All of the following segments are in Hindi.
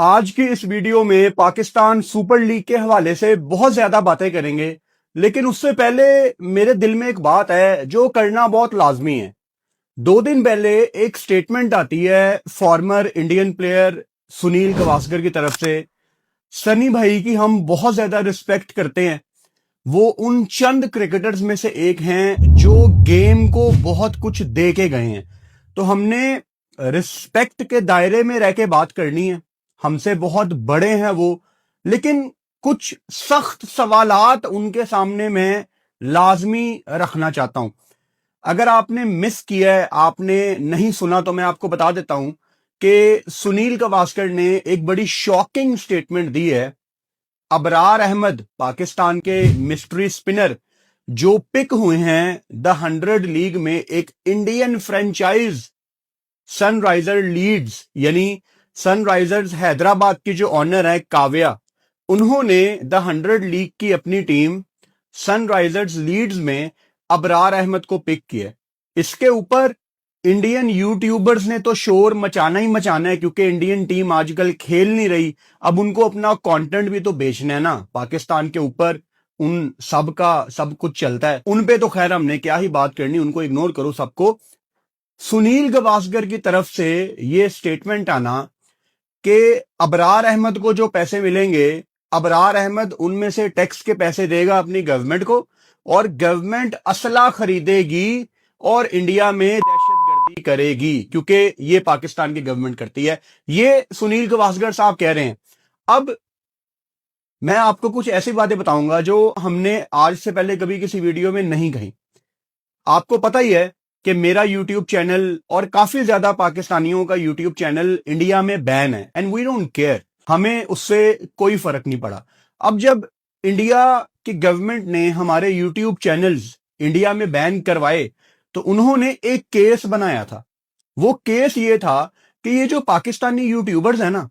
आज की इस वीडियो में पाकिस्तान सुपर लीग के हवाले से बहुत ज्यादा बातें करेंगे, लेकिन उससे पहले मेरे दिल में एक बात है जो करना बहुत लाजमी है। 2 दिन पहले एक स्टेटमेंट आती है former Indian player Sunil Gavaskar की तरफ से। सनी भाई की हम बहुत ज्यादा रिस्पेक्ट करते हैं। वो उन चंद क्रिकेटर्स में से एक हैं जो गेम को बहुत कुछ दे के गए हैं। तो हमने रिस्पेक्ट के दायरे में रह के बात करनी है। हमसे बहुत बड़े हैं वो, लेकिन कुछ सख्त सवालात उनके सामने मैं लाजमी रखना चाहता हूं। अगर आपने मिस किया है, आपने नहीं सुना, तो मैं आपको बता देता हूं कि सुनील गावस्कर ने एक बड़ी शॉकिंग स्टेटमेंट दी है। अबरार अहमद, पाकिस्तान के मिस्ट्री स्पिनर जो पिक हुए हैं द 100 लीग में, एक इंडियन फ्रेंचाइज सनराइजर लीड्स यानी सनराइजर्स हैदराबाद की जो ऑनर है काव्या, उन्होंने द 100 लीग की अपनी टीम सनराइजर्स लीड्स में अबरार अहमद को पिक किया। इसके ऊपर इंडियन यूट्यूबर्स ने तो शोर मचाना ही मचाना है, क्योंकि इंडियन टीम आजकल खेल नहीं रही। अब उनको अपना कंटेंट भी तो बेचना है ना। पाकिस्तान के ऊपर उन सब का सब कुछ चलता है। उन पे तो खैर हमने क्या ही बात करनी, उनको इग्नोर करो सबको। सुनील गावस्कर की तरफ से ये स्टेटमेंट आना कि अबरार अहमद को जो पैसे मिलेंगे, अबरार अहमद उनमें से टैक्स के पैसे देगा अपनी गवर्नमेंट को, और गवर्नमेंट असला खरीदेगी और इंडिया में दहशतगर्दी करेगी, क्योंकि ये पाकिस्तान की गवर्नमेंट करती है। ये सुनील गावस्कर साहब कह रहे हैं। अब मैं आपको कुछ ऐसी बातें बताऊंगा जो हमने आज से पहले कभी किसी वीडियो में नहीं कही। आपको पता ही है कि मेरा YouTube चैनल और काफी ज्यादा पाकिस्तानियों का YouTube चैनल इंडिया में बैन है, एंड वी डोंट केयर। हमें उससे कोई फर्क नहीं पड़ा। अब जब इंडिया की गवर्नमेंट ने हमारे YouTube चैनल्स इंडिया में बैन करवाए, तो उन्होंने एक केस बनाया था। वो केस ये था कि ये जो पाकिस्तानी यूट्यूबर्स हैं ना,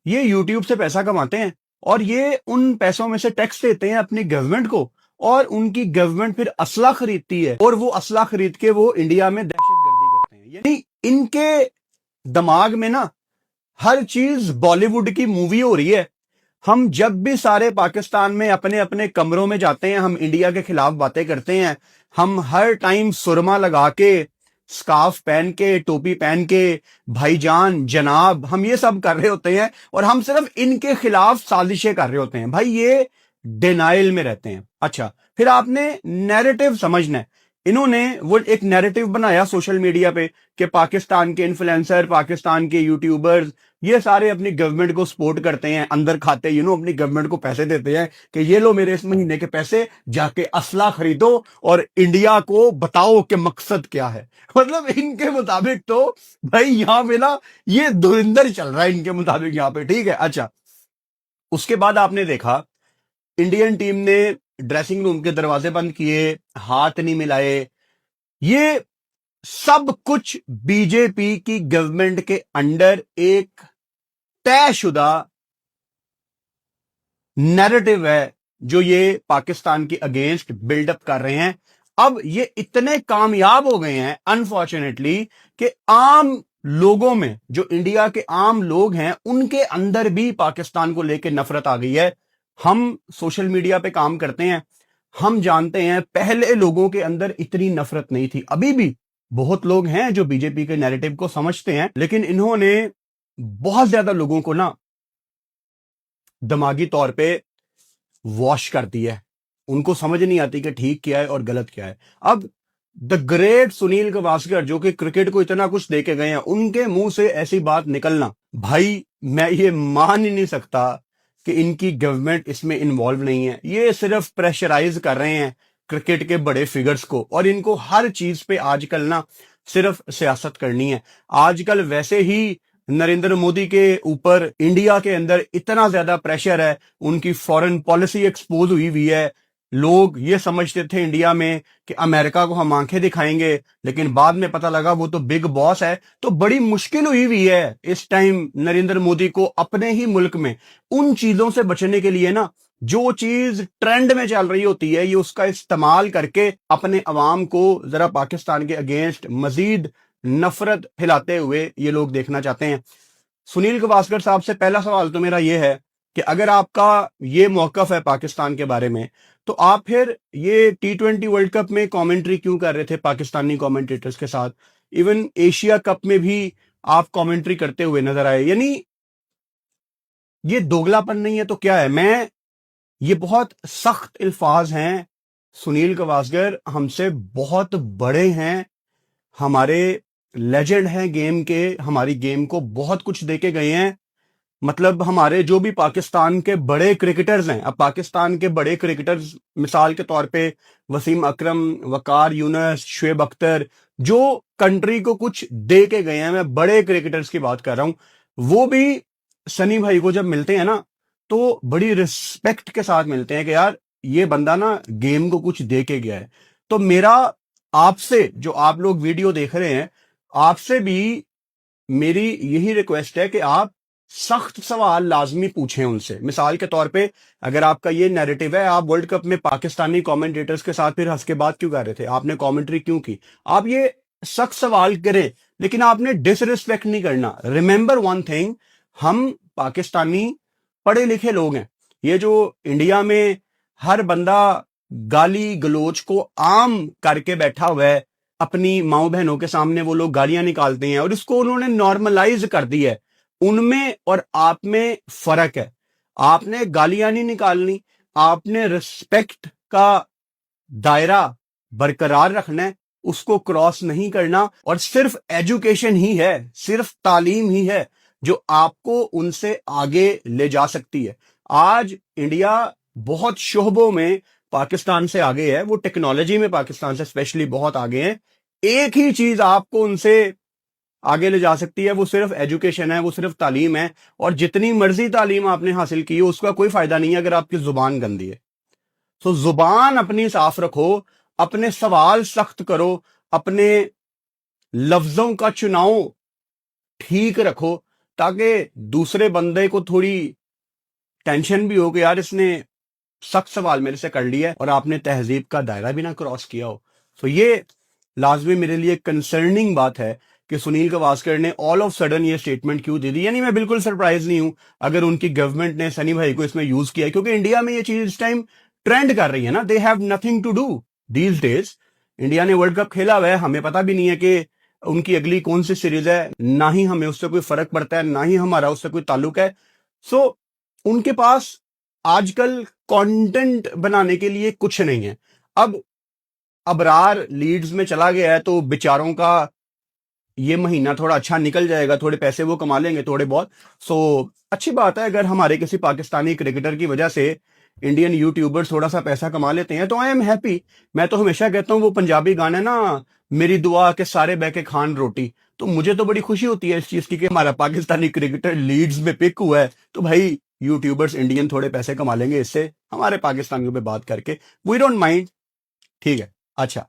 ये यूट्यूब से पैसा कमाते हैं और ये उन पैसों में से टैक्स देते हैं अपनी गवर्नमेंट को, और उनकी गवर्नमेंट फिर असला खरीदती है और वो असला खरीद के वो इंडिया में दहशतगर्दी करते हैं। यानी इनके दिमाग में ना हर चीज बॉलीवुड की मूवी हो रही है। हम जब भी सारे पाकिस्तान में अपने अपने कमरों में जाते हैं, हम इंडिया के खिलाफ बातें करते हैं। हम हर टाइम सुरमा लगा के, स्कार्फ पहन के, टोपी पहन के, भाईजान जनाब, हम ये सब कर रहे होते हैं और हम सिर्फ इनके खिलाफ साजिशें कर रहे होते हैं। भाई ये डिनाइल में रहते हैं। अच्छा, फिर आपने नैरेटिव समझना है। इन्होंने वो एक नैरेटिव बनाया सोशल मीडिया पे कि पाकिस्तान के इन्फ्लुएंसर, पाकिस्तान के यूट्यूबर्स, ये सारे अपनी गवर्नमेंट को सपोर्ट करते हैं, अंदर खाते अपनी गवर्नमेंट को पैसे देते हैं कि ये लो मेरे इस महीने के पैसे, जाके असला खरीदो और इंडिया को बताओ कि मकसद क्या है। मतलब इनके मुताबिक तो भाई यहां पे ना ये धुरंधर चल रहा है इनके मुताबिक यहां पे, ठीक है। अच्छा, उसके बाद आपने देखा इंडियन टीम ने ड्रेसिंग रूम के दरवाजे बंद किए, हाथ नहीं मिलाए। ये सब कुछ बीजेपी की गवर्नमेंट के अंडर एक तयशुदा नैरेटिव है जो ये पाकिस्तान के अगेंस्ट बिल्डअप कर रहे हैं। अब ये इतने कामयाब हो गए हैं अनफॉर्चुनेटली कि आम लोगों में, जो इंडिया के आम लोग हैं, उनके अंदर भी पाकिस्तान को लेकर नफरत आ गई है। हम सोशल मीडिया पे काम करते हैं, हम जानते हैं पहले लोगों के अंदर इतनी नफरत नहीं थी। अभी भी बहुत लोग हैं जो बीजेपी के नैरेटिव को समझते हैं, लेकिन इन्होंने बहुत ज्यादा लोगों को ना दिमागी तौर पे वॉश कर दिया है। उनको समझ नहीं आती कि ठीक क्या है और गलत क्या है। अब द ग्रेट सुनील गावस्कर जो कि क्रिकेट को इतना कुछ देके गए हैं, उनके मुंह से ऐसी बात निकलना, भाई मैं ये मान ही नहीं सकता कि इनकी गवर्नमेंट इसमें इन्वॉल्व नहीं है। ये सिर्फ प्रेशराइज कर रहे हैं क्रिकेट के बड़े फिगर्स को, और इनको हर चीज पे आजकल ना सिर्फ सियासत करनी है। आजकल वैसे ही नरेंद्र मोदी के ऊपर इंडिया के अंदर इतना ज्यादा प्रेशर है, उनकी फॉरेन पॉलिसी एक्सपोज हुई है। लोग ये समझते थे इंडिया में कि अमेरिका को हम आंखें दिखाएंगे, लेकिन बाद में पता लगा वो तो बिग बॉस है। तो बड़ी मुश्किल हुई है इस टाइम नरेंद्र मोदी को अपने ही मुल्क में उन चीजों से बचने के लिए ना, जो चीज ट्रेंड में चल रही होती है, ये उसका इस्तेमाल करके अपने अवाम को जरा पाकिस्तान के अगेंस्ट मजीद नफरत फैलाते हुए ये लोग देखना चाहते हैं। सुनील गावस्कर साहब से पहला सवाल तो मेरा ये है कि अगर आपका ये मौकफ है पाकिस्तान के बारे में, तो आप फिर ये T20 वर्ल्ड कप में कमेंट्री क्यों कर रहे थे पाकिस्तानी कमेंटेटर्स के साथ? इवन एशिया कप में भी आप कमेंट्री करते हुए नजर आए। यानी ये दोगलापन नहीं है तो क्या है? ये बहुत सख्त अल्फाज हैं। सुनील गावस्कर हमसे बहुत बड़े हैं, हमारे लेजेंड हैं गेम के, हमारी गेम को बहुत कुछ देके गए हैं। मतलब हमारे जो भी पाकिस्तान के बड़े क्रिकेटर्स हैं, अब पाकिस्तान के बड़े क्रिकेटर्स मिसाल के तौर पे वसीम अकरम, वकार यूनुस, शुएब अख्तर, जो कंट्री को कुछ दे के गए हैं, मैं बड़े क्रिकेटर्स की बात कर रहा हूं, वो भी सनी भाई को जब मिलते हैं ना तो बड़ी रिस्पेक्ट के साथ मिलते हैं कि यार ये बंदा ना गेम को कुछ दे के गया है। तो मेरा आपसे, जो आप लोग वीडियो देख रहे हैं, आपसे भी मेरी यही रिक्वेस्ट है कि आप सख्त सवाल लाजमी पूछें उनसे। मिसाल के तौर पे अगर आपका ये नैरेटिव है, आप वर्ल्ड कप में पाकिस्तानी कमेंटेटर्स के साथ फिर हंस के बात क्यों कर रहे थे, आपने कमेंट्री क्यों की, आप ये सख्त सवाल करें, लेकिन आपने डिसरिस्पेक्ट नहीं करना। रिमेंबर वन थिंग, हम पाकिस्तानी पढ़े लिखे लोग हैं। ये जो इंडिया में हर बंदा गाली गलोच को आम करके बैठा हुआ है, अपनी माओ बहनों के सामने वो लोग गालियां निकालते हैं और इसको उन्होंने नॉर्मलाइज कर दिया है। उनमें और आप में फर्क है। आपने गालियां नहीं निकालनी, आपने रिस्पेक्ट का दायरा बरकरार रखना है, उसको क्रॉस नहीं करना। और सिर्फ एजुकेशन ही है, सिर्फ तालीम ही है जो आपको उनसे आगे ले जा सकती है। आज इंडिया बहुत शोबों में पाकिस्तान से आगे है, वो टेक्नोलॉजी में पाकिस्तान से स्पेशली बहुत आगे है। एक ही चीज आपको उनसे आगे ले जा सकती है, वो सिर्फ एजुकेशन है, वो सिर्फ तालीम है। और जितनी मर्जी तालीम आपने हासिल की है उसका कोई फायदा नहीं है अगर आपकी जुबान गंदी है। तो जुबान अपनी साफ रखो, अपने सवाल सख्त करो, अपने लफ्जों का चुनाव ठीक रखो, ताकि दूसरे बंदे को थोड़ी टेंशन भी हो कि यार इसने सख्त सवाल मेरे से कर लिया है और आपने तहजीब का दायरा भी ना क्रॉस किया हो। तो ये लाजमी मेरे लिए कंसर्निंग बात है कि सुनील गावस्कर ने ऑल ऑफ सडन ये स्टेटमेंट क्यों दे दी। यानी मैं बिल्कुल सरप्राइज नहीं हूं अगर उनकी गवर्नमेंट ने सनी भाई को इसमें यूज किया, क्योंकि इंडिया में ये चीज इस टाइम ट्रेंड कर रही है ना। They have nothing to do these days. India ने वर्ल्ड कप खेला हुआ है, हमें पता भी नहीं है कि उनकी अगली कौन सी सीरीज है, ना ही हमें उससे कोई फर्क पड़ता है, ना ही हमारा उससे कोई ताल्लुक है। सो उनके पास आजकल कंटेंट बनाने के लिए कुछ नहीं है। अब अबरार लीड्स में चला गया है तो बेचारों का ये महीना थोड़ा अच्छा निकल जाएगा, थोड़े पैसे वो कमा लेंगे थोड़े बहुत। सो अच्छी बात है अगर हमारे किसी पाकिस्तानी क्रिकेटर की वजह से इंडियन यूट्यूबर्स थोड़ा सा पैसा कमा लेते हैं तो आई एम हैप्पी। मैं तो हमेशा कहता हूँ वो पंजाबी गाना ना, मेरी दुआ के सारे बह के खान रोटी, तो मुझे तो बड़ी खुशी होती है इस चीज की कि हमारा पाकिस्तानी क्रिकेटर लीड्स में पिक हुआ है। तो भाई यूट्यूबर्स इंडियन थोड़े पैसे कमा लेंगे इससे, हमारे पाकिस्तानियों पे बात करके, वी डोंट माइंड। ठीक है, अच्छा।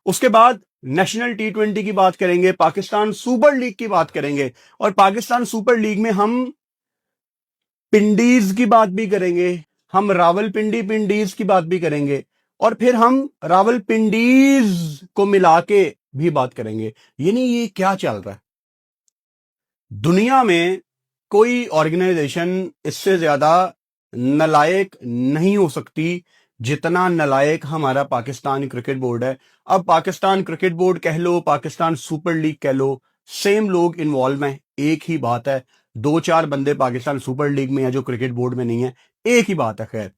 उसके बाद नेशनल T20 की बात करेंगे, पाकिस्तान सुपर लीग की बात करेंगे, और पाकिस्तान सुपर लीग में हम पिंडीज की बात भी करेंगे, हम रावलपिंडी पिंडीज की बात भी करेंगे, और फिर हम रावलपिंडीज को मिला के भी बात करेंगे। यानी ये क्या चल रहा है दुनिया में? कोई ऑर्गेनाइजेशन इससे ज्यादा नलायक नहीं हो सकती जितना नलायक हमारा पाकिस्तान क्रिकेट बोर्ड है। अब पाकिस्तान क्रिकेट बोर्ड कह लो, पाकिस्तान सुपर लीग कह लो, सेम लोग इन्वॉल्व हैं, एक ही बात है। दो चार बंदे पाकिस्तान सुपर लीग में है जो क्रिकेट बोर्ड में नहीं है, एक ही बात है। खैर,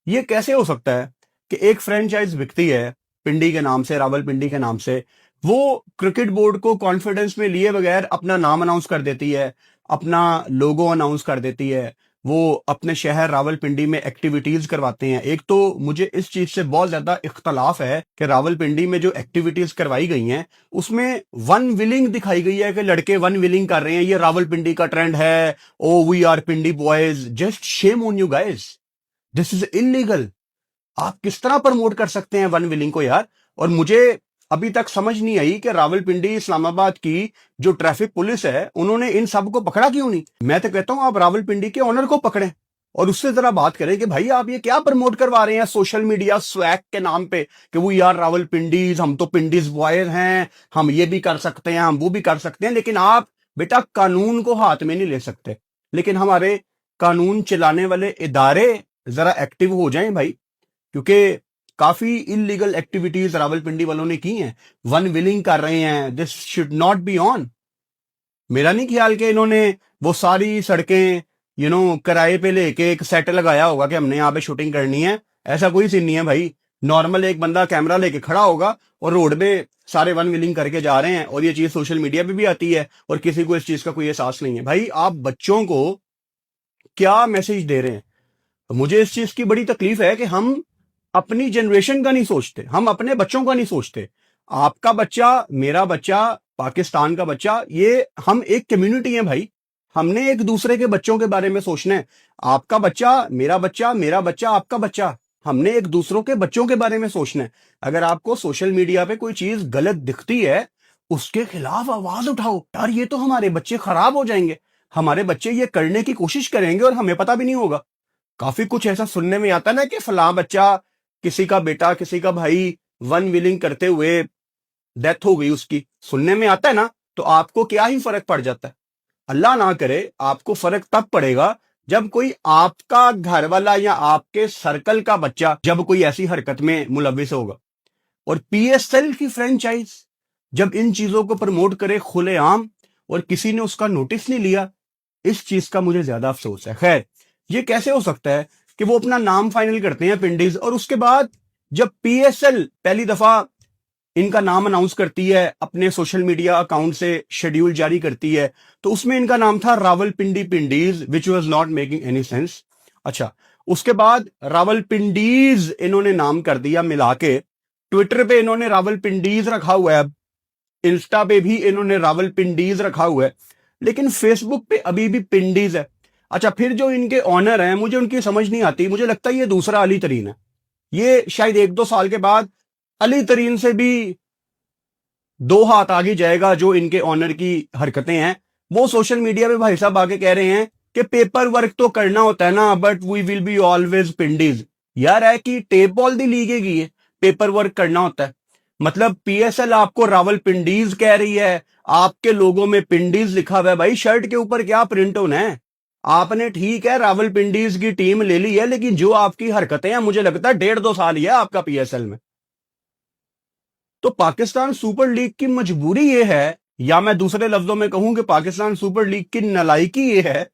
ये कैसे हो सकता है कि एक फ्रेंचाइज बिकती है पिंडी के नाम से, रावलपिंडी के नाम से, वो क्रिकेट बोर्ड को कॉन्फिडेंस में लिए बगैर अपना नाम अनाउंस कर देती है, अपना लोगो अनाउंस कर देती है, वो अपने शहर रावलपिंडी में एक्टिविटीज करवाते हैं। एक तो मुझे इस चीज से बहुत ज्यादा इख्तलाफ है कि रावलपिंडी में जो एक्टिविटीज करवाई गई हैं उसमें वन विलिंग दिखाई गई है कि लड़के वन विलिंग कर रहे हैं, ये रावलपिंडी का ट्रेंड है, oh we are Pindi boys. Just shame on you guys, this is illegal. आप किस तरह प्रमोट कर सकते हैं वन विलिंग को यार? और मुझे अभी तक समझ नहीं आई कि रावलपिंडी इस्लामाबाद की जो ट्रैफिक पुलिस है उन्होंने इन सब को पकड़ा क्यों नहीं। मैं तो कहता हूं आप रावलपिंडी के ओनर को पकड़ें और उससे जरा बात करें कि भाई आप ये क्या प्रमोट करवा रहे हैं सोशल मीडिया स्वैग के नाम पे कि वो यार रावलपिंडीज, हम तो पिंडीज बॉयज हैं, हम ये भी कर सकते हैं, हम वो भी कर सकते हैं, लेकिन आप बेटा कानून को हाथ में नहीं ले सकते, लेकिन हमारे कानून चलाने वाले इदारे जरा एक्टिव हो जाएं भाई, क्योंकि काफी इलीगल एक्टिविटीज रावलपिंडी वालों ने की हैं, वन विलिंग कर रहे हैं। This should not be on. मेरा नहीं ख्याल कि इन्होंने वो सारी सड़कें किराए पे लेके एक सेट लगाया होगा कि हमने यहाँ पे शूटिंग करनी है। ऐसा कोई सीन नहीं है भाई। नॉर्मल एक बंदा कैमरा लेके खड़ा होगा और रोड पे सारे वन विलिंग करके जा रहे हैं, और ये चीज सोशल मीडिया पे भी आती है और किसी को इस चीज का कोई एहसास नहीं है। भाई आप बच्चों को क्या मैसेज दे रहे हैं? मुझे इस चीज की बड़ी तकलीफ है कि हम अपनी जनरेशन का नहीं सोचते, हम अपने बच्चों का नहीं सोचते। आपका बच्चा, मेरा बच्चा, पाकिस्तान का बच्चा, ये हम एक कम्युनिटी है भाई। हमने एक दूसरे के बच्चों के बारे में सोचना है। आपका बच्चा, मेरा बच्चा, मेरा बच्चा, आपका बच्चा, हमने एक दूसरों के बच्चों के बारे में सोचना है। अगर आपको सोशल मीडिया पे कोई चीज गलत दिखती है, उसके खिलाफ आवाज उठाओ यार। ये तो हमारे बच्चे खराब हो जाएंगे, हमारे बच्चे ये करने की कोशिश करेंगे और हमें पता भी नहीं होगा। काफी कुछ ऐसा सुनने में आता है ना कि फलां बच्चा, किसी का बेटा, किसी का भाई वन विलिंग करते हुए डेथ हो गई उसकी, सुनने में आता है ना, तो आपको क्या ही फर्क पड़ जाता है? अल्लाह ना करे आपको फर्क तब पड़ेगा जब कोई आपका घर वाला या आपके सर्कल का बच्चा जब कोई ऐसी हरकत में मुलविस होगा। और पीएसएल की फ्रेंचाइज जब इन चीजों को प्रमोट करे खुलेआम और किसी ने उसका नोटिस नहीं लिया, इस चीज का मुझे ज्यादा अफसोस है। खैर, ये कैसे हो सकता है कि वो अपना नाम फाइनल करते हैं पिंडीज, और उसके बाद जब पीएसएल पहली दफा इनका नाम अनाउंस करती है, अपने सोशल मीडिया अकाउंट से शेड्यूल जारी करती है, तो उसमें इनका नाम था Rawalpindi Pindiz, which was not making any sense. अच्छा, उसके बाद रावलपिंडीज इन्होंने नाम कर दिया मिला के। ट्विटर पे इन्होंने रावलपिंडीज रखा हुआ है, इंस्टा पे भी इन्होंने रावलपिंडीज रखा हुआ है, लेकिन फेसबुक पे अभी भी पिंडीज है। अच्छा, फिर जो इनके ऑनर हैं, मुझे उनकी समझ नहीं आती। मुझे लगता है ये दूसरा अली तरीन है। ये शायद 1-2 साल के बाद अली तरीन से भी 2 हाथ आगे जाएगा। जो इनके ऑनर की हरकतें हैं, वो सोशल मीडिया पे भाई साहब आके कह रहे हैं कि पेपर वर्क तो करना होता है ना, but we will be always Pindiz. यार है कि टेप बॉल दी लीग है, पेपर वर्क करना होता है। मतलब पीएसएल आपको रावलपिंडीज कह रही है, आपके लोगों में पिंडीज लिखा हुआ है। भाई शर्ट के ऊपर क्या प्रिंट होना है? आपने ठीक है रावलपिंडीज की टीम ले ली है, लेकिन जो आपकी हरकतें हैं, मुझे लगता है 1.5-2 साल ही है आपका पीएसएल में। तो पाकिस्तान सुपर लीग की मजबूरी ये है, या मैं दूसरे लफ्जों में कहूं कि पाकिस्तान सुपर लीग की नालायकी ये है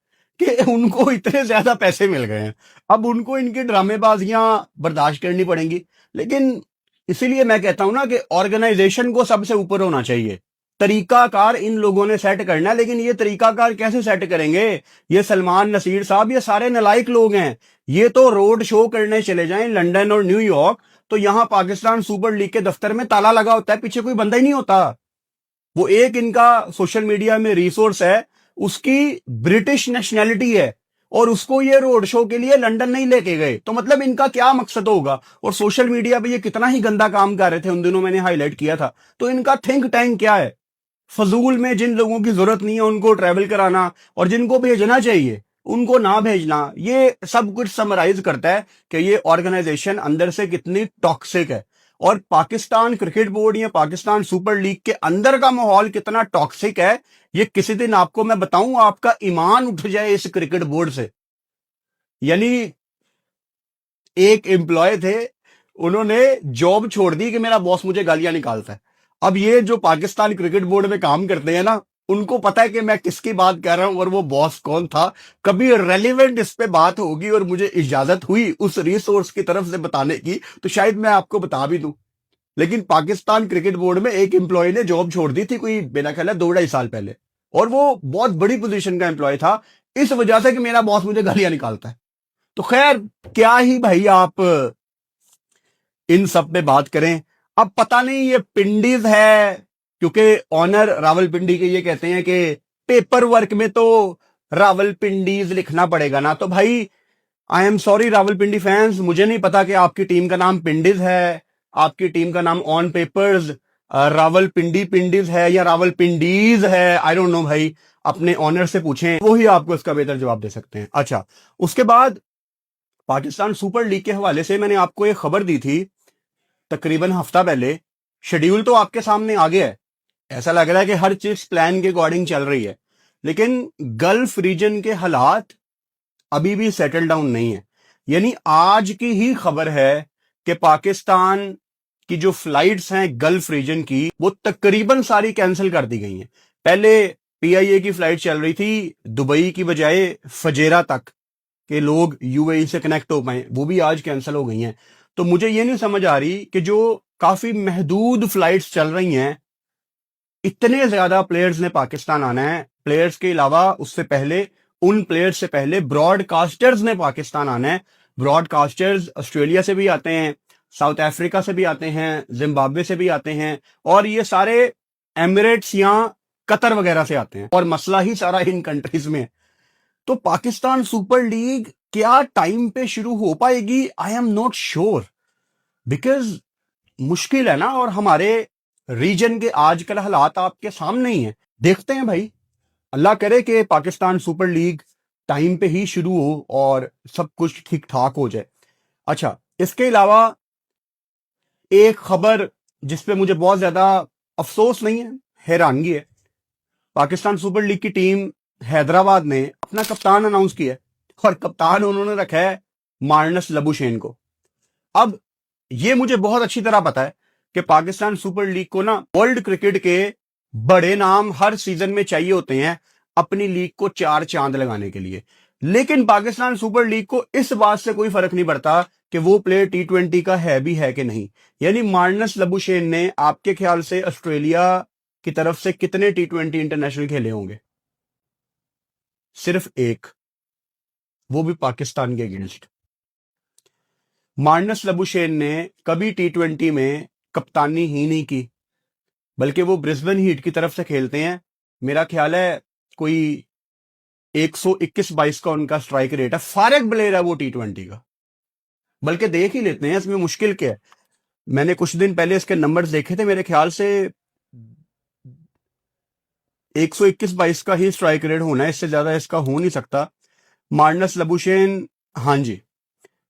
कि उनको इतने ज्यादा पैसे मिल गए हैं, अब उनको इनकी ड्रामेबाजियां बर्दाश्त करनी पड़ेंगी। लेकिन इसीलिए मैं कहता हूं ना कि ऑर्गेनाइजेशन को सबसे ऊपर होना चाहिए। तरीकाकार इन लोगों ने सेट करना है, लेकिन ये तरीकाकार कैसे सेट करेंगे? ये सलमान नसीर साहब, ये सारे नालायक लोग हैं। ये तो रोड शो करने चले जाएं लंदन और न्यूयॉर्क, तो यहां पाकिस्तान सुपर लीग के दफ्तर में ताला लगा होता है, पीछे कोई बंदा ही नहीं होता। वो एक इनका सोशल मीडिया में रिसोर्स है, उसकी ब्रिटिश नेशनैलिटी है, और उसको ये रोड शो के लिए लंदन नहीं लेके गए, तो मतलब इनका क्या मकसद होगा? और सोशल मीडिया पे ये कितना ही गंदा काम कर रहे थे, उन दिनों मैंने हाईलाइट किया था। तो इनका थिंक टैंक क्या है? फजूल में जिन लोगों की जरूरत नहीं है उनको ट्रैवल कराना, और जिनको भेजना चाहिए उनको ना भेजना। ये सब कुछ समराइज करता है कि ये ऑर्गेनाइजेशन अंदर से कितनी टॉक्सिक है, और पाकिस्तान क्रिकेट बोर्ड या पाकिस्तान सुपर लीग के अंदर का माहौल कितना टॉक्सिक है। ये किसी दिन आपको मैं बताऊं, आपका ईमान उठ जाए इस क्रिकेट बोर्ड से। यानी एक एम्प्लॉय थे, उन्होंने जॉब छोड़ दी कि मेरा बॉस मुझे गालियां निकालता है। अब ये जो पाकिस्तान क्रिकेट बोर्ड में काम करते हैं ना, उनको पता है कि मैं किसकी बात कर रहा हूं और वो बॉस कौन था। कभी रेलिवेंट इस पे बात होगी और मुझे इजाजत हुई उस रिसोर्स की तरफ से बताने की, तो शायद मैं आपको बता भी दूं। लेकिन पाकिस्तान क्रिकेट बोर्ड में एक एम्प्लॉय ने जॉब छोड़ दी थी, कोई मेरा ख्याल है 2-2.5 साल पहले, और वो बहुत बड़ी पोजीशन का एम्प्लॉय था, इस वजह से कि मेरा बॉस मुझे गालियां निकालता है। तो खैर, क्या ही भाई आप इन सब पे बात करें। अब पता नहीं ये पिंडीज है, क्योंकि ऑनर रावलपिंडी के ये कहते हैं कि पेपर वर्क में तो रावलपिंडीज लिखना पड़ेगा ना। तो भाई I am sorry Rawalpindi fans, मुझे नहीं पता कि आपकी टीम का नाम पिंडीज है, आपकी टीम का नाम ऑन पेपर्स रावलपिंडी पिंडीज है या रावलपिंडीज है, आई डोंट नो भाई। अपने ऑनर से पूछें, वो ही आपको इसका बेहतर जवाब दे सकते हैं। अच्छा, उसके बाद पाकिस्तान सुपर लीग के हवाले से मैंने आपको एक खबर दी थी तकरीबन हफ्ता पहले। शेड्यूल तो आपके सामने आ गया है, ऐसा लग रहा है कि हर चीज प्लान के अकॉर्डिंग चल रही है। लेकिन गल्फ रीजन के हालात अभी भी सेटल डाउन नहीं है। यानी आज की ही खबर है कि पाकिस्तान की जो फ्लाइट्स हैं गल्फ रीजन की, वो तकरीबन सारी कैंसिल कर दी गई हैं। पहले पीआईए की फ्लाइट चल रही थी दुबई की बजाय फजेरा तक, के लोग यूएई से कनेक्ट हो पाए, वो भी आज कैंसिल हो गई हैं। तो मुझे ये नहीं समझ आ रही कि जो काफी महदूद फ्लाइट्स चल रही हैं, इतने ज्यादा प्लेयर्स ने पाकिस्तान आना है। प्लेयर्स के अलावा उससे पहले, उन प्लेयर्स से पहले ब्रॉडकास्टर्स ने पाकिस्तान आना है। ब्रॉडकास्टर्स ऑस्ट्रेलिया से भी आते हैं, साउथ अफ्रीका से भी आते हैं, जिम्बाब्वे से भी आते हैं, और ये सारे एमिरेट्स या कतर वगैरह से आते हैं, और मसला ही सारा इन कंट्रीज में है। तो पाकिस्तान सुपर लीग क्या टाइम पे शुरू हो पाएगी? I am not sure, because मुश्किल है ना, और हमारे रीजन के आजकल हालात आपके सामने ही हैं। देखते हैं भाई, अल्लाह करे कि पाकिस्तान सुपर लीग टाइम पे ही शुरू हो और सब कुछ ठीक ठाक हो जाए। अच्छा, इसके अलावा एक खबर जिस पे मुझे बहुत ज्यादा अफसोस नहीं है, हैरानगी है। पाकिस्तान सुपर लीग की टीम हैदराबाद ने अपना कप्तान अनाउंस किया है, और कप्तान उन्होंने रखा है मार्नस लबुशेन को। अब ये मुझे बहुत अच्छी तरह पता है कि पाकिस्तान सुपर लीग को ना वर्ल्ड क्रिकेट के बड़े नाम हर सीजन में चाहिए होते हैं अपनी लीग को चार चांद लगाने के लिए। लेकिन पाकिस्तान सुपर लीग को इस बात से कोई फर्क नहीं पड़ता कि वो प्लेयर टी20 का है भी है कि नहीं। यानी मार्नस लबुशेन ने आपके ख्याल से ऑस्ट्रेलिया की तरफ से कितने टी20 इंटरनेशनल खेले होंगे? सिर्फ एक, वो भी पाकिस्तान के अगेंस्ट। मार्नस लबुशेन ने कभी टी20 में कप्तानी ही नहीं की, बल्कि वो ब्रिस्बेन हीट की तरफ से खेलते हैं। मेरा ख्याल है कोई 121-22 का उनका स्ट्राइक रेट है। फारग प्लेयर है वो टी20 का। बल्कि देख ही लेते हैं इसमें मुश्किल क्या है। मैंने कुछ दिन पहले इसके नंबर्स देखे थे, मेरे ख्याल से 121-22 का ही स्ट्राइक रेट होना है, इससे ज्यादा इसका हो नहीं सकता। मार्नस लबुशेन, हाँ जी,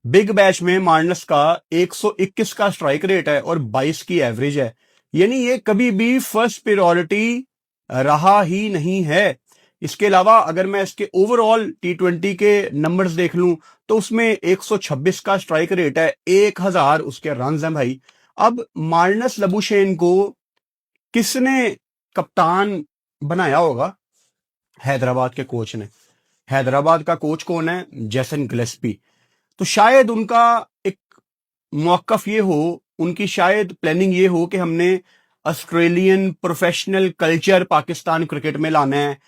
बिग बैच में मार्नस का 121 का स्ट्राइक रेट है और 22 की एवरेज है। यानी ये कभी भी फर्स्ट प्रायोरिटी रहा ही नहीं है। इसके अलावा अगर मैं इसके ओवरऑल टी20 के नंबर्स देख लूं तो उसमें 126 का स्ट्राइक रेट है, 1000 उसके रन्स हैं भाई। अब मार्नस लबुशेन को किसने कप्तान बनाया होगा? हैदराबाद के कोच ने। हैदराबाद का कोच कौन है? Jason Gillespie. तो शायद उनका एक मौकफ ये हो, उनकी शायद प्लानिंग ये हो कि हमने Australian professional culture Pakistan cricket में लाना है,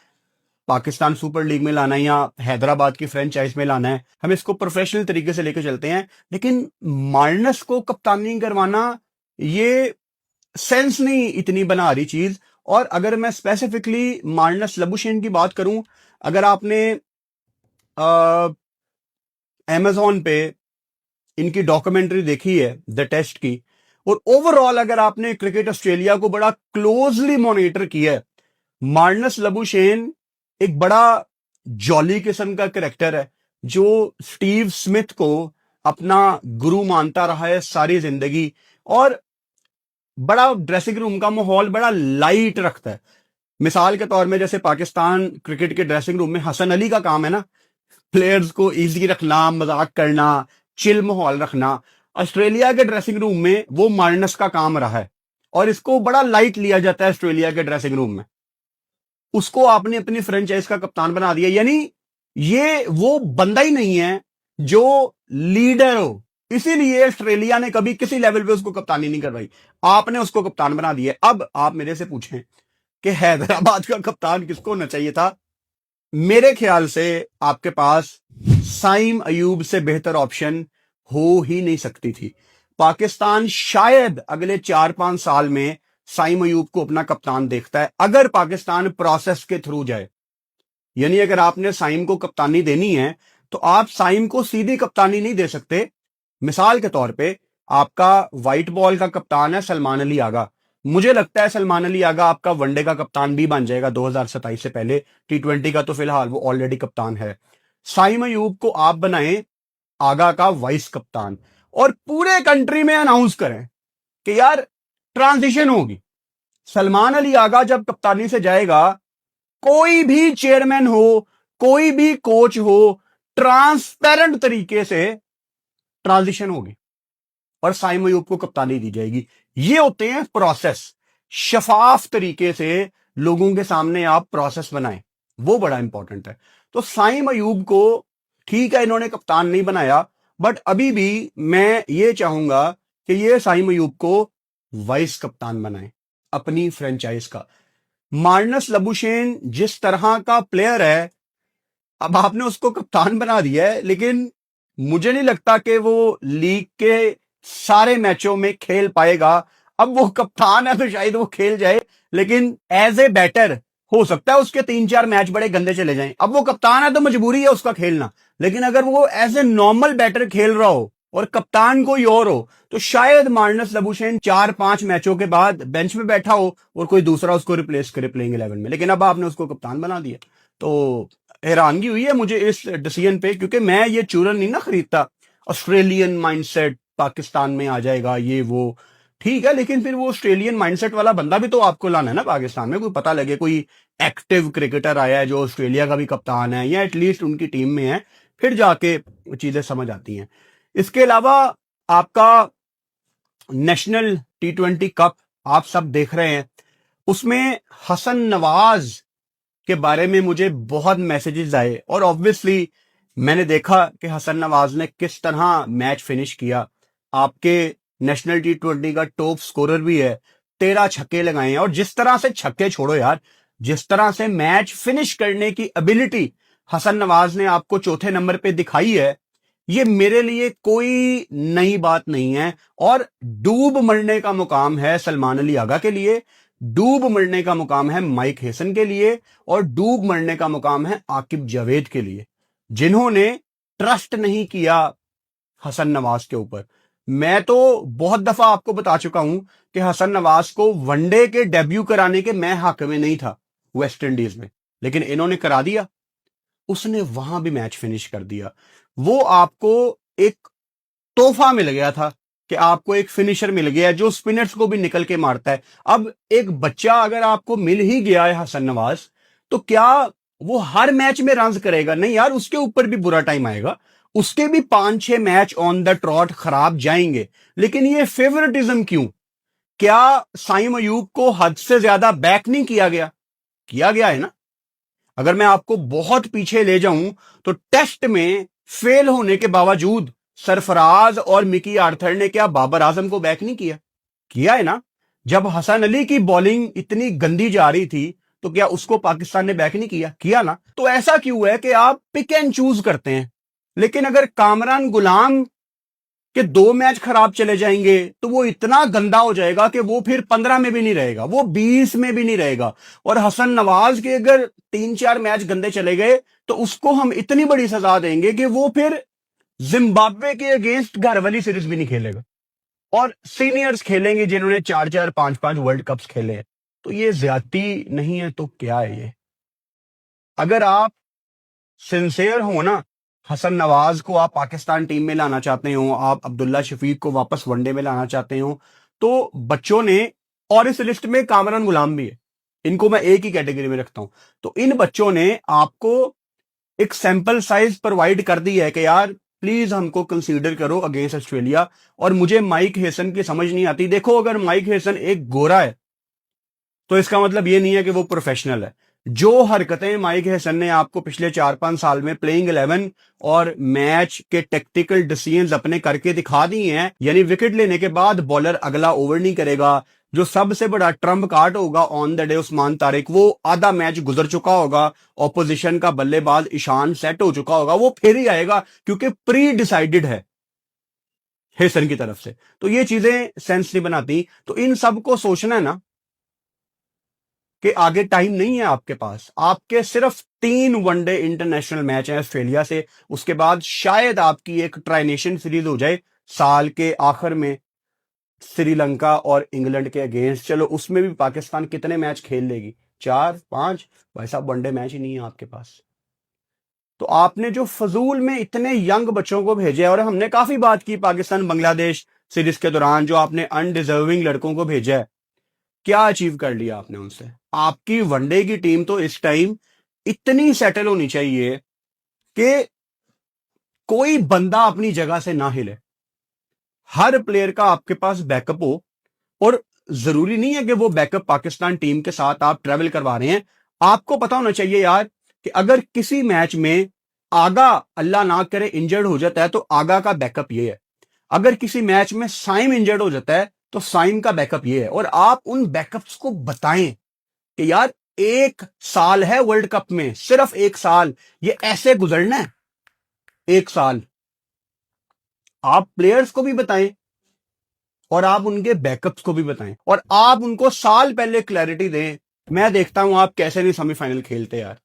पाकिस्तान सुपर लीग में लाना है, या हैदराबाद की फ्रेंचाइज में लाना है। हम इसको प्रोफेशनल तरीके से लेकर चलते हैं। लेकिन मार्नस को कप्तानी करवाना, ये सेंस नहीं इतनी बना रही चीज। और अगर मैं स्पेसिफिकली मार्नस लबुशेन की बात करूं, अगर आपने अमेजॉन पे इनकी डॉक्यूमेंट्री देखी है द टेस्ट की, और ओवरऑल अगर आपने क्रिकेट ऑस्ट्रेलिया को बड़ा क्लोजली मॉनिटर किया है, मार्नस लबुशेन एक बड़ा जॉली किस्म का कैरेक्टर है, जो स्टीव स्मिथ को अपना गुरु मानता रहा है सारी जिंदगी, और बड़ा ड्रेसिंग रूम का माहौल बड़ा लाइट रखता है। मिसाल के तौर में जैसे पाकिस्तान क्रिकेट के ड्रेसिंग रूम में हसन अली का काम है ना, प्लेयर्स को इजी रखना, मजाक करना, चिल माहौल रखना। ऑस्ट्रेलिया के ड्रेसिंग रूम में वो मार्नस का काम रहा है, और इसको बड़ा लाइट लिया जाता है ऑस्ट्रेलिया के ड्रेसिंग रूम में। उसको आपने अपनी फ्रेंचाइज का कप्तान बना दिया। यानी ये वो बंदा ही नहीं है जो लीडर हो, इसीलिए ऑस्ट्रेलिया ने कभी किसी लेवल पे उसको कप्तानी नहीं करवाई, आपने उसको कप्तान बना दिया। अब आप मेरे से पूछें कि हैदराबाद का कप्तान किसको होना चाहिए था? मेरे ख्याल से आपके पास साइम अयूब से बेहतर ऑप्शन हो ही नहीं सकती थी। पाकिस्तान शायद अगले 4-5 साल में साइम अयूब को अपना कप्तान देखता है, अगर पाकिस्तान प्रोसेस के थ्रू जाए। यानी अगर आपने साइम को कप्तानी देनी है तो आप साइम को सीधी कप्तानी नहीं दे सकते। मिसाल के तौर पे आपका व्हाइट बॉल का कप्तान है सलमान अली आगा। मुझे लगता है सलमान अली आगा आपका वनडे का कप्तान भी बन जाएगा 2027 से पहले। टी20 का तो फिलहाल वो ऑलरेडी कप्तान है। साइम अयूब को आप बनाएं आगा का वाइस कप्तान, और पूरे कंट्री में अनाउंस करें कि यार ट्रांजिशन होगी। सलमान अली आगा जब कप्तानी से जाएगा, कोई भी चेयरमैन हो, कोई भी कोच हो, ट्रांसपेरेंट तरीके से ट्रांजिशन होगी और साइम अयूब को कप्तानी दी जाएगी। ये होते हैं प्रोसेस। शफाफ तरीके से लोगों के सामने आप प्रोसेस बनाएं, वो बड़ा इंपॉर्टेंट है। तो साइम अयूब को ठीक है इन्होंने कप्तान नहीं बनाया, बट अभी भी मैं ये चाहूंगा कि ये साइम अयूब को वाइस कप्तान बनाएं अपनी फ्रेंचाइज का। मार्नस लबुशेन जिस तरह का प्लेयर है, अब आपने उसको कप्तान बना दिया है, लेकिन मुझे नहीं लगता कि वो लीग के सारे मैचों में खेल पाएगा। अब वो कप्तान है तो शायद वो खेल जाए, लेकिन एज ए बैटर हो सकता है उसके 3-4 मैच बड़े गंदे चले जाएं। अब वो कप्तान है तो मजबूरी है उसका खेलना, लेकिन अगर वो एज ए नॉर्मल बैटर खेल रहा हो और कप्तान कोई और हो, तो शायद मार्नस लबुशेन 4-5 मैचों के बाद बेंच में बैठा हो और कोई दूसरा उसको रिप्लेस करे प्लेइंग 11 में। लेकिन अब आपने उसको कप्तान बना दिया, तो हैरानगी हुई है मुझे इस डिसीजन पे, क्योंकि मैं ये चूरन नहीं ना खरीदता। ऑस्ट्रेलियन माइंडसेट पाकिस्तान में आ जाएगा, ये वो ठीक है, लेकिन फिर वो ऑस्ट्रेलियन माइंडसेट वाला बंदा भी तो आपको लाना है ना पाकिस्तान में। कोई पता लगे कोई एक्टिव क्रिकेटर आया है जो ऑस्ट्रेलिया का भी कप्तान है या एटलीस्ट उनकी टीम में है, फिर जाके चीजें समझ आती हैं। इसके अलावा आपका नेशनल T20 कप आप सब देख रहे हैं, उसमें हसन नवाज के बारे में मुझे बहुत मैसेजेस आए और ऑब्वियसली मैंने देखा कि हसन नवाज ने किस तरह मैच फिनिश किया। आपके नेशनल T20 का टॉप स्कोरर भी है, 13 छक्के लगाए हैं। और जिस तरह से छक्के छोड़ो यार, जिस तरह से मैच फिनिश करने की एबिलिटी हसन नवाज ने आपको चौथे नंबर पे दिखाई है, ये मेरे लिए कोई नई बात नहीं है। और डूब मरने का मुकाम है सलमान अली आगा के लिए, डूब मरने का मुकाम है माइक हेसन के लिए, और डूब मरने का मुकाम है आकिब जावेद के लिए, जिन्होंने ट्रस्ट नहीं किया हसन नवाज के ऊपर। मैं तो बहुत दफा आपको बता चुका हूं कि हसन नवाज को वनडे के डेब्यू कराने के मैं हक में नहीं था वेस्ट इंडीज में, लेकिन इन्होंने करा दिया। उसने वहां भी मैच फिनिश कर दिया। वो आपको एक तोहफा मिल गया था कि आपको एक फिनिशर मिल गया है जो स्पिनर्स को भी निकल के मारता है। अब एक बच्चा अगर आपको मिल ही गया है हसन नवाज, तो क्या वो हर मैच में रन्स करेगा? नहीं यार, उसके ऊपर भी बुरा टाइम आएगा, उसके भी 5-6 मैच ऑन द ट्रॉट खराब जाएंगे। लेकिन ये फेवरेटिज्म क्यों? क्या साइम अयूब को हद से ज्यादा बैक नहीं किया गया? किया गया है ना। अगर मैं आपको बहुत पीछे ले जाऊं तो टेस्ट में फेल होने के बावजूद सरफराज और मिकी आर्थर ने क्या बाबर आजम को बैक नहीं किया? किया है ना। जब हसन अली की बॉलिंग इतनी गंदी जा रही थी तो क्या उसको पाकिस्तान ने बैक नहीं किया? किया ना। तो ऐसा क्यों है कि आप पिक एंड चूज करते हैं? लेकिन अगर कामरान गुलाम कि 2 मैच खराब चले जाएंगे तो वो इतना गंदा हो जाएगा कि वो फिर 15 में भी नहीं रहेगा, वो 20 में भी नहीं रहेगा। और हसन नवाज के अगर 3-4 मैच गंदे चले गए तो उसको हम इतनी बड़ी सजा देंगे कि वो फिर जिम्बाब्वे के अगेंस्ट घर वाली सीरीज भी नहीं खेलेगा और सीनियर्स खेलेंगे जिन्होंने 4-4 5-5 वर्ल्ड कप्स खेले हैं। तो ये ज्यादती नहीं है तो क्या है ये? अगर आप सिंसियर हो ना, हसन नवाज को आप पाकिस्तान टीम में लाना चाहते हो, आप अब्दुल्ला शफीक को वापस वनडे में लाना चाहते हो, तो बच्चों ने, और इस लिस्ट में कामरान गुलाम भी है, इनको मैं एक ही कैटेगरी में रखता हूं, तो इन बच्चों ने आपको एक सैंपल साइज प्रोवाइड कर दी है कि यार प्लीज हमको कंसीडर करो अगेंस्ट ऑस्ट्रेलिया। और मुझे माइक हेसन की समझ नहीं आती। देखो, अगर माइक हेसन एक गोरा है तो इसका मतलब ये नहीं है कि वो प्रोफेशनल है। जो हरकतें माइक हेसन ने आपको पिछले 4-5 साल में प्लेइंग 11 और मैच के टेक्टिकल डिसीजंस अपने करके दिखा दी हैं, यानी विकेट लेने के बाद बॉलर अगला ओवर नहीं करेगा, जो सबसे बड़ा ट्रम्प कार्ड होगा on the day Usman Tariq, वो आधा मैच गुजर चुका होगा, ऑपोजिशन का बल्लेबाज ईशान सेट हो चुका होगा, वो फिर ही आएगा क्योंकि प्री डिसाइडेड है हेसन की तरफ से। तो ये चीजें सेंस नहीं बनाती। तो इन सबको सोचना है ना कि आगे टाइम नहीं है आपके पास। आपके सिर्फ 3 वनडे इंटरनेशनल मैच हैं ऑस्ट्रेलिया से, उसके बाद शायद आपकी एक ट्राई नेशन सीरीज हो जाए साल के आखिर में श्रीलंका और इंग्लैंड के अगेंस्ट। चलो उसमें भी पाकिस्तान कितने मैच खेल लेगी? 4-5? भाई साहब, वनडे मैच ही नहीं है आपके पास। तो आपने जो फजूल में इतने यंग बच्चों को भेजा है, और हमने काफी बात की पाकिस्तान बांग्लादेश सीरीज के दौरान, जो आपने अनडिजर्विंग लड़कों को भेजा है, क्या अचीव कर लिया आपने उनसे? आपकी वनडे की टीम तो इस टाइम इतनी सेटल होनी चाहिए कि कोई बंदा अपनी जगह से ना हिले, हर प्लेयर का आपके पास बैकअप हो। और जरूरी नहीं है कि वो बैकअप पाकिस्तान टीम के साथ आप ट्रेवल करवा रहे हैं। आपको पता होना चाहिए यार कि अगर किसी मैच में आगा अल्लाह ना करे इंजर्ड हो जाता है तो आगा का बैकअप ये है, अगर किसी मैच में साइम इंजर्ड हो जाता है तो साइम का बैकअप ये है। और आप उन बैकअप्स को बताएं कि यार एक साल है वर्ल्ड कप में, सिर्फ एक साल, ये ऐसे गुजरना है एक साल। आप प्लेयर्स को भी बताएं और आप उनके बैकअप्स को भी बताएं और आप उनको साल पहले क्लैरिटी दें। मैं देखता हूं आप कैसे नहीं सेमीफाइनल खेलते यार,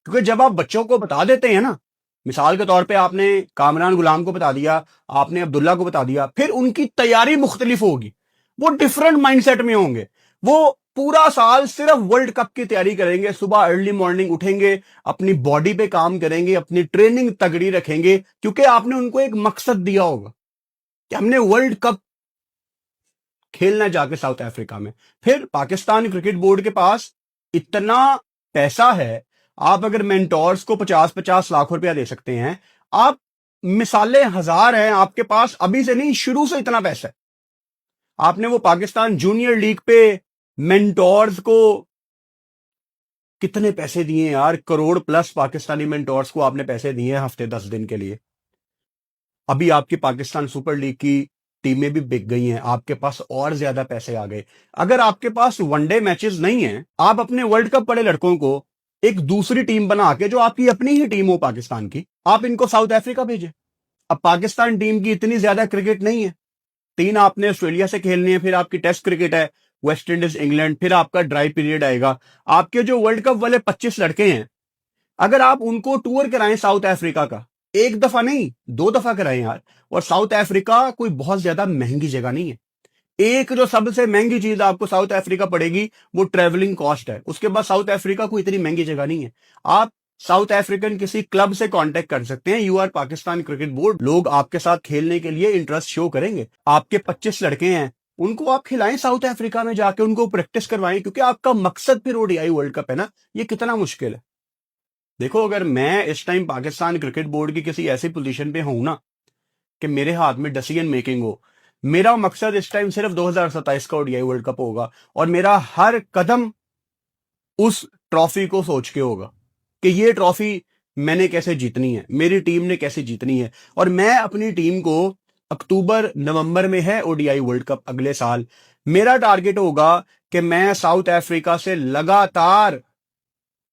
क्योंकि जब आप बच्चों को बता देते हैं ना, मिसाल के तौर पे आपने कामरान गुलाम को बता दिया, आपने अब्दुल्ला को बता दिया, फिर उनकी तैयारी मुख्तलिफ होगी, वो डिफरेंट माइंडसेट में होंगे। वो पूरा साल सिर्फ वर्ल्ड कप की तैयारी करेंगे, सुबह अर्ली मॉर्निंग उठेंगे, अपनी बॉडी पे काम करेंगे, अपनी ट्रेनिंग तगड़ी रखेंगे, क्योंकि आपने उनको एक मकसद दिया होगा कि हमने वर्ल्ड कप खेलना जाके साउथ अफ्रीका में। फिर पाकिस्तान क्रिकेट बोर्ड के पास इतना पैसा है, आप अगर मेंटोर्स को 50-50 लाख रुपया दे सकते हैं, आप मिसालें हजार हैं आपके पास, अभी से नहीं शुरू से इतना पैसा है। आपने वो पाकिस्तान जूनियर लीग पे मेंटोर्स को कितने पैसे दिए यार, करोड़ प्लस पाकिस्तानी मेंटोर्स को आपने पैसे दिए हफ्ते 10 दिन के लिए। अभी आपकी पाकिस्तान सुपर लीग की टीमें भी बिक गई हैं, आपके पास और ज्यादा पैसे आ गए। अगर आपके पास वनडे मैचेस नहीं है, आप अपने वर्ल्ड कप पड़े लड़कों को एक दूसरी टीम बना के, जो आपकी अपनी ही टीम हो पाकिस्तान की, आप इनको साउथ अफ्रीका भेजें। अब पाकिस्तान टीम की इतनी ज्यादा क्रिकेट नहीं है, 3 आपने ऑस्ट्रेलिया से खेलनी है, फिर आपकी टेस्ट क्रिकेट है, वेस्ट इंडीज इंग्लैंड, फिर आपका ड्राई पीरियड आएगा। आपके जो वर्ल्ड कप वाले 25 लड़के हैं, अगर आप उनको टूर कराएं साउथ अफ्रीका का, एक दफा नहीं 2 दफा कराएं यार। और साउथ अफ्रीका कोई बहुत ज्यादा महंगी जगह नहीं है। एक जो सबसे महंगी चीज आपको साउथ अफ्रीका पड़ेगी वो ट्रेवलिंग कॉस्ट है, उसके बाद साउथ अफ्रीका कोई इतनी महंगी जगह नहीं है। आप साउथ अफ्रीकन किसी क्लब से कांटेक्ट कर सकते हैं, you are Pakistan cricket board, लोग आपके साथ खेलने के लिए इंटरेस्ट शो करेंगे। आपके 25 लड़के हैं, उनको आप खिलाएं साउथ अफ्रीका में जाके, उनको प्रैक्टिस करवाएं, क्योंकि आपका मकसद फिर ओडीआई वर्ल्ड कप है ना। ये कितना मुश्किल है। देखो, अगर मैं इस टाइम पाकिस्तान क्रिकेट बोर्ड की किसी ऐसी पोजीशन पे हूं ना कि मेरे हाथ में डिसीजन मेकिंग हो, मेरा मकसद इस टाइम सिर्फ 2027 का ओडीआई वर्ल्ड कप होगा, और मेरा हर कदम उस ट्रॉफी को सोच के होगा कि ये ट्रॉफी मैंने कैसे जीतनी है, मेरी टीम ने कैसे जीतनी है। और मैं अपनी टीम को, अक्टूबर नवंबर में है ओडीआई वर्ल्ड कप अगले साल, मेरा टारगेट होगा कि मैं साउथ अफ्रीका से लगातार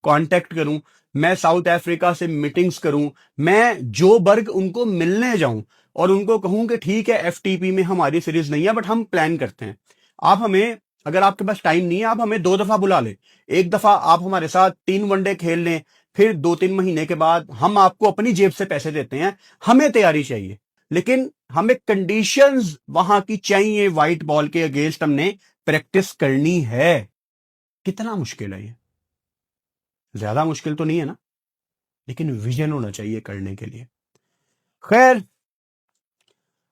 कांटेक्ट करूं, मैं साउथ अफ्रीका से मीटिंग्स करूं, मैं जो बर्ग उनको मिलने जाऊं और उनको कहूं कि ठीक है एफटीपी में हमारी सीरीज नहीं है बट हम प्लान करते हैं। आप हमें, अगर आपके पास टाइम नहीं है, आप हमें 2 दफा बुला लें। एक दफा आप हमारे साथ 3 वनडे खेल लें, फिर 2-3 महीने के बाद हम आपको अपनी जेब से पैसे देते हैं। हमें तैयारी चाहिए, लेकिन हमें कंडीशंस वहां की चाहिए। व्हाइट बॉल के अगेंस्ट हमने प्रैक्टिस करनी है। कितना मुश्किल है ये? ज्यादा मुश्किल तो नहीं है ना, लेकिन विजन होना चाहिए करने के लिए। खैर,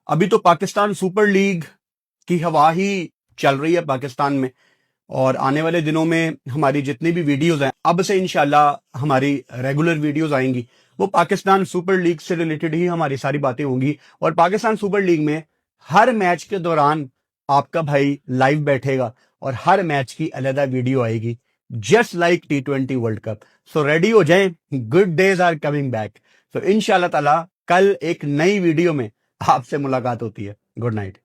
अभी तो पाकिस्तान सुपर लीग की हवा ही चल रही है पाकिस्तान में, और आने वाले दिनों में हमारी जितनी भी वीडियोस हैं, अब से इंशाल्लाह हमारी रेगुलर वीडियोस आएंगी, वो पाकिस्तान सुपर लीग से रिलेटेड ही हमारी सारी बातें होंगी। और पाकिस्तान सुपर लीग में हर मैच के दौरान आपका भाई लाइव बैठेगा और हर मैच की अलग वीडियो आएगी, just like T20 world cup. So ready हो जाएं, good days are coming back. So इंशाल्लाह ताला कल एक नई वीडियो में आपसे मुलाकात होती है। Good night.